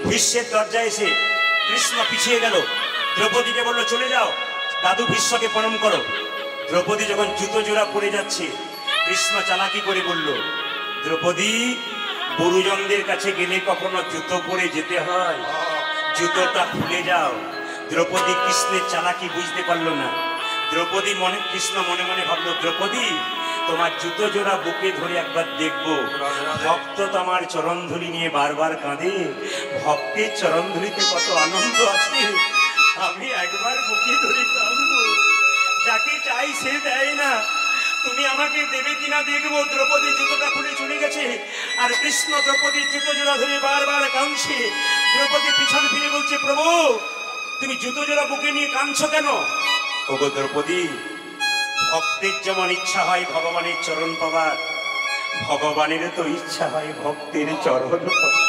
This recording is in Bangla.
ভীষ্মের দরজায় এসে কৃষ্ণ পিছিয়ে গেল, দ্রৌপদীকে বলল চলে যাও, দাদু ভীষ্মকে প্রণাম করো। দ্রৌপদী যখন জুতো জোড়া পরে যাচ্ছে, কৃষ্ণ চালাকি করে বলল, দ্রৌপদী, গুরুজনদের কাছে গেলে কখনো জুতো পরে যেতে হয়, জুতোটা খুলে যাও। দ্রৌপদী কৃষ্ণের চালাকি বুঝতে পারলো না। কৃষ্ণ মনে মনে ভাবলো, দ্রৌপদী, তোমার জুতো জোড়া বুকে ধরে একবার দেখবো। ভক্ত তো আমার চরণধুলি নিয়ে বারবার কাঁদে, ভক্তের চরণধুলিতে কত আনন্দ আছে, আমি একবার বুকে ধরে কাঁদবো। যাকে চাই সে দেয় না, তুমি আমাকে দেবে কিনা দেখবো। দ্রৌপদী জুতোটা খুলে চলে গেছে, আর কৃষ্ণ দ্রৌপদীর জুতো জোড়া ধরে বারবার কাঁদছে। দ্রৌপদী পিছন ফিরে বলছে, প্রভু, তুমি জুতো জোড়া বুকে নিয়ে কাঁদছো কেন? ওগো দ্রৌপদী, ভক্তের যেমন ইচ্ছা হয় ভগবানের চরণ পাবার, ভগবানের তো ইচ্ছা হয় ভক্তের চরণ পাবার।